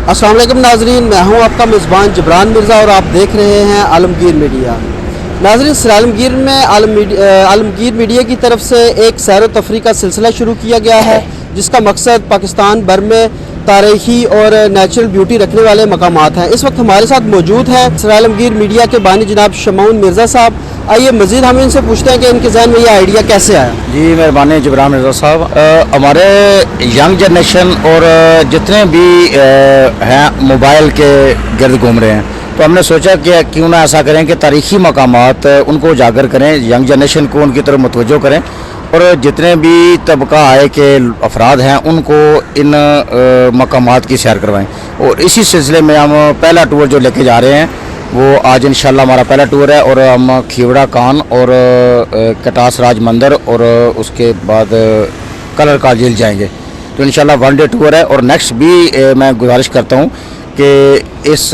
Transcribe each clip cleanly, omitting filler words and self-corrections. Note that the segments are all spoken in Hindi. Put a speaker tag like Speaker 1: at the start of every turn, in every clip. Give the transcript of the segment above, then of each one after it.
Speaker 1: अस्सलाम वालेकुम नाजरीन, मैं हूं आपका मेज़बान जबरान मिर्ज़ा और आप देख रहे हैं आलमगीर मीडिया। नाजरीन, आलमगीर में आलमगीर मीडिया की तरफ से एक सैर व तफरी का सिलसिला शुरू किया गया है, जिसका मकसद पाकिस्तान भर में तारीखी और नेचुरल ब्यूटी रखने वाले मकामात हैं। इस वक्त हमारे साथ मौजूद हैं आलमगीर मीडिया के बानी जनाब शमाउन मिर्ज़ा साहब। आइए मज़ीद हम इनसे पूछते हैं कि इनके जहन में ये आइडिया कैसे आया।
Speaker 2: जी मेहरबानी जबरान मिर्ज़ा साहब। हमारे यंग जनरेशन और जितने भी हैं मोबाइल के गिर्द घूम रहे हैं, तो हमने सोचा कि क्यों ना ऐसा करें कि तारीख़ी मकामात उनको उजागर करें, यंग जनरेशन को उनकी तरफ मुतवज्जो करें और जितने भी तबका आय के अफराद हैं उनको इन मकामात की सैर करवाएं। और इसी सिलसिले में हम पहला टूर जो लेके जा रहे हैं वो आज इंशाल्लाह हमारा पहला टूर है और हम खीवड़ा कान और कटास राज मंदिर और उसके बाद कलर का झील जाएंगे। तो इंशाल्लाह 1 डे टूर है और नेक्स्ट भी मैं गुजारिश करता हूँ कि इस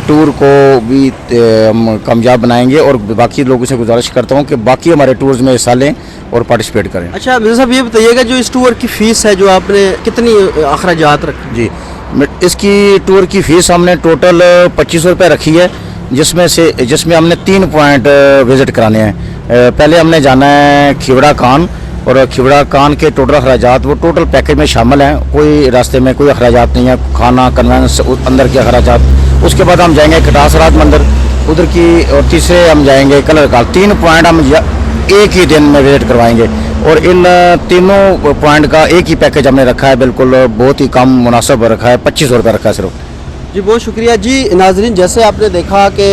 Speaker 2: टूर को भी हम कामयाब बनाएंगे और बाकी लोगों से गुजारिश करता हूँ कि बाकी हमारे टूर्स में हिस्सा लें और पार्टिसिपेट करें।
Speaker 1: अच्छा मिर्ज़ा साहब, ये बताइएगा जो इस टूर की फ़ीस है जो आपने कितनी अखराजात रखे?
Speaker 2: जी, इसकी टूर की फ़ीस हमने टोटल 2500 रुपये रखी है, जिसमें हमने 3 पॉइंट विज़िट कराने हैं। पहले हमने जाना है खीवड़ा कान और खीवड़ा कान के टोटल अखराजात वो टोटल पैकेज में शामिल हैं, कोई रास्ते में कोई अखराजात नहीं है, खाना कन्वेंस अंदर के अखराजात। उसके बाद हम जाएंगे कटास राज मंदिर उधर की और तीसरे हम जाएंगे कलर काल। 3 पॉइंट हम एक ही दिन में विज़िट करवाएंगे और इन तीनों पॉइंट का एक ही पैकेज हमने रखा है, बिल्कुल बहुत ही कम मुनासिब रखा है, 2500 रुपये रखा है सिर्फ।
Speaker 1: जी बहुत शुक्रिया। जी नाजरीन, जैसे आपने देखा कि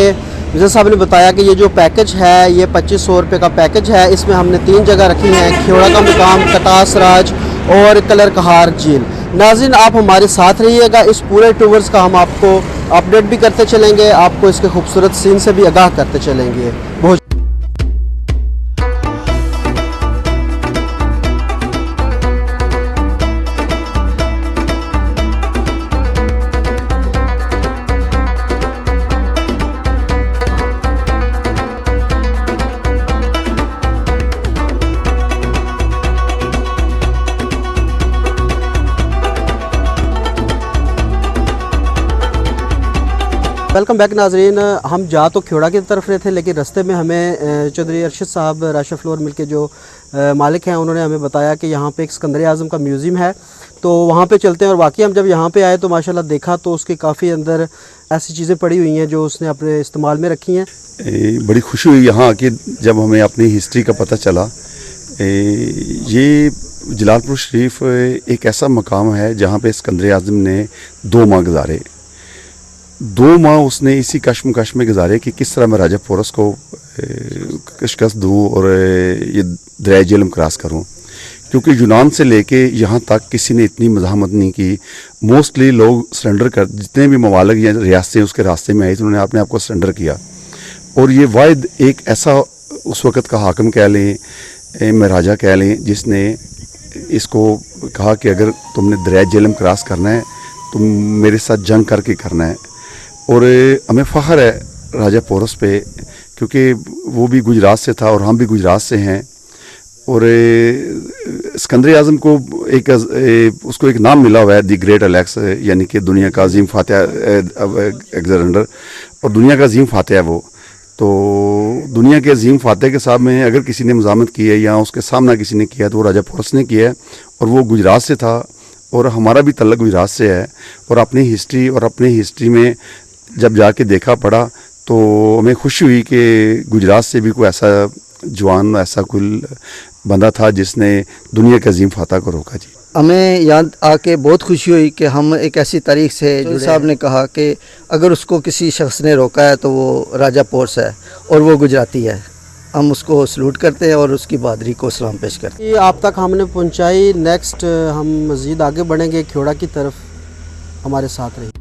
Speaker 1: मिर्ज़ा साहब ने बताया कि ये जो पैकेज है ये 2500 रुपये का पैकेज है। इसमें हमने 3 जगह रखी हैं, खियोड़ा का मुकाम, कटास राज और कलर कहार झील। नाजरीन, आप हमारे साथ रहिएगा, इस पूरे टूर्स का हम आपको अपडेट भी करते चलेंगे, आपको इसके खूबसूरत सीन से भी आगाह करते चलेंगे। बहुत वेलकम बैक नाजरीन। हम जा तो खियोड़ा की तरफ रहे थे, लेकिन रास्ते में हमें चौधरी अरशद साहब राशा फ्लोर मिल के जो मालिक हैं उन्होंने हमें बताया कि यहाँ पे एक सिकंदर आज़म का म्यूज़ियम है, तो वहाँ पे चलते हैं। और वाकई हम जब यहाँ पे आए तो माशाल्लाह देखा तो उसके काफ़ी अंदर ऐसी चीज़ें पड़ी हुई हैं जो उसने अपने इस्तेमाल में रखी हैं।
Speaker 3: बड़ी खुशी हुई यहाँ आके जब हमें अपनी हिस्ट्री का पता चला। ये जलालपुर शरीफ एक ऐसा मकाम है जहाँ पे सिकंदर आज़म ने 2 माह गुजारे। 2 माह उसने इसी कश्मकश में गुजारे कि किस तरह मैं राजा पोरस को शिकस्त दूँ और ये दरिया झेलम क्रॉस करूँ, क्योंकि यूनान से लेके यहाँ तक किसी ने इतनी मज़ाहमत नहीं की। मोस्टली लोग सरेंडर कर, जितने भी ममालिक या रियासतें उसके रास्ते में आई तो उन्होंने अपने आप को सरेंडर किया। और ये वाहिद एक ऐसा उस वक़्त का हाकिम कह लें, महाराजा कह लें, जिसने इसको कहा कि अगर तुमने दरिया झेलम क्रॉस करना है तो मेरे साथ जंग करके करना है। और हमें फ़ख्र है राजा पोरस पे, क्योंकि वो भी गुजरात से था और हम भी गुजरात से हैं। और सिकंदर आज़म को उसको एक नाम मिला हुआ है दी ग्रेट अलेक्स, यानी कि दुनिया का अजीम फातह अलेक्जेंडर, और दुनिया का अजीम फातह है वो। तो दुनिया के अजीम फातह के सामने अगर किसी ने मज़ामत की है या उसके सामना किसी ने किया है तो वो राजा पोरस ने किया है। और वो गुजरात से था और हमारा भी तल्लुक़ गुजरात से है। और अपनी हिस्ट्री में जब जाके देखा पढ़ा तो हमें खुशी हुई कि गुजरात से भी कोई ऐसा जवान, ऐसा कोई बंदा था जिसने दुनिया के अजीम फातह को रोका। जी
Speaker 4: हमें यहाँ आके बहुत खुशी हुई कि हम एक ऐसी तारीख से जो साहब ने कहा कि अगर उसको किसी शख्स ने रोका है तो वो राजा पोरस है और वो गुजराती है। हम उसको सलूट करते हैं और उसकी बहादुरी को सलाम पेश करते हैं।
Speaker 1: ये आप तक हमने पहुँचाई। नेक्स्ट हम मज़ीद आगे बढ़ेंगे खियोड़ा की तरफ, हमारे साथ रहिए।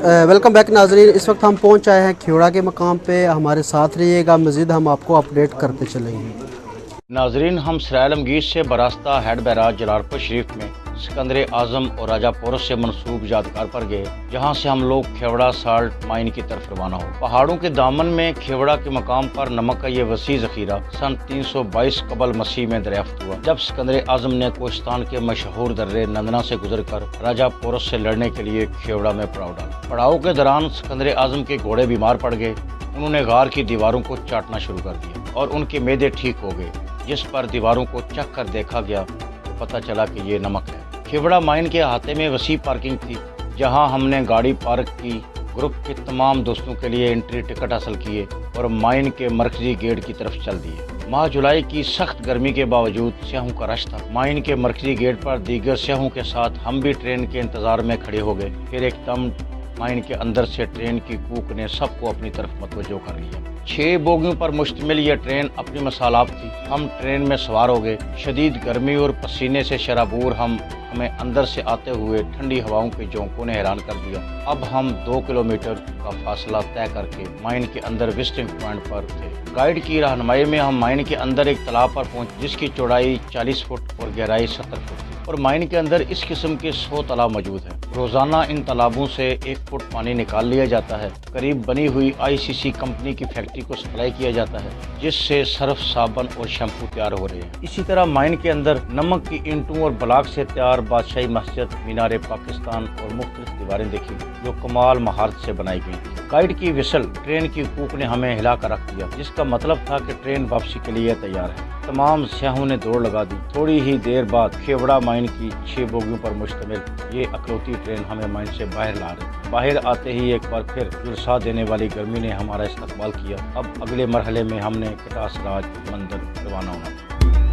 Speaker 1: वेलकम बैक नाजरीन, इस वक्त हम पहुंच आए हैं खेवड़ा के मकाम पे। हमारे साथ रहिएगा, मज़ीद हम आपको अपडेट करते चलेंगे।
Speaker 2: नाजरीन, हम सराय आलमगीर से बरास्ता हेड बैराज जलालपुर शरीफ में सिकंदर आजम और राजा पोरस से मनसूब यादगार पर गए, जहां से हम लोग खेवड़ा साल्ट माइन की तरफ रवाना हो। पहाड़ों के दामन में खेवड़ा के मकाम पर नमक का ये वसी जखीरा सन 322 कबल मसीह में दरियाफ्त हुआ, जब सिकंदर आजम ने कोहिस्तान के मशहूर दर्रे नंदना से गुजरकर राजा पोरस से लड़ने के लिए खेवड़ा में पड़ाव डाला। पड़ाव के दौरान सिकंदर आजम के घोड़े बीमार पड़ गए। उन्होंने गार की दीवारों को चाटना शुरू कर दिया और उनके मैदे ठीक हो गए, जिस पर दीवारों को चख कर देखा गया तो पता चला कि ये नमक है। खेवड़ा माइन के अहाते में वसी पार्किंग थी, जहां हमने गाड़ी पार्क की, ग्रुप के तमाम दोस्तों के लिए एंट्री टिकट हासिल किए और माइन के मरकजी गेट की तरफ चल दिए। माह जुलाई की सख्त गर्मी के बावजूद स्याहों का रश था। माइन के मरकजी गेट पर दीगर स्याहों के साथ हम भी ट्रेन के इंतजार में खड़े हो गए। फिर एकदम माइन के अंदर से ट्रेन की कूक ने सबको अपनी तरफ मतवज्जो कर लिया। 6 बोगियों पर मुश्तमिल यह ट्रेन अपनी मसालाब थी। हम ट्रेन में सवार हो गए। शदीद गर्मी और पसीने से शराबूर हमें अंदर से आते हुए ठंडी हवाओं के झोंकों ने हैरान कर दिया। अब हम 2 किलोमीटर का फासला तय करके माइन के अंदर विजिटिंग पॉइंट पर थे। गाइड की रहनुमाई में हम माइन के अंदर एक तालाब पर पहुंचे, जिसकी चौड़ाई 40 फुट और गहराई 70 फुट थी। और माइन के अंदर इस किस्म के 100 तालाब मौजूद हैं। रोजाना इन तालाबों से 1 फुट पानी निकाल लिया जाता है। करीब बनी हुई ICC कंपनी की फैक्ट्री को सप्लाई किया जाता है, जिससे सर्फ, साबुन और शैम्पू तैयार हो रहे हैं। इसी तरह माइन के अंदर नमक की ईंटों और ब्लॉक से तैयार बादशाही मस्जिद, मीनार पाकिस्तान और मुख्तलिफ दीवारें देखी, जो कमाल महारत से बनाई गई। गाइड की विसल ट्रेन की कूक ने हमें हिला कर रख दिया, जिसका मतलब था कि ट्रेन वापसी के लिए तैयार है। तमाम स्याहों ने दौड़ लगा दी। थोड़ी ही देर बाद खेवड़ा माइन की 6 बोगियों पर मुश्तमिल ये अकलौती ट्रेन हमें माइन से बाहर ला रही। बाहर आते ही एक बार फिर झुलसा देने वाली गर्मी ने हमारा इस्तकबाल किया। अब अगले मरहले में हमने कटास राज मंदिर रवाना होना था।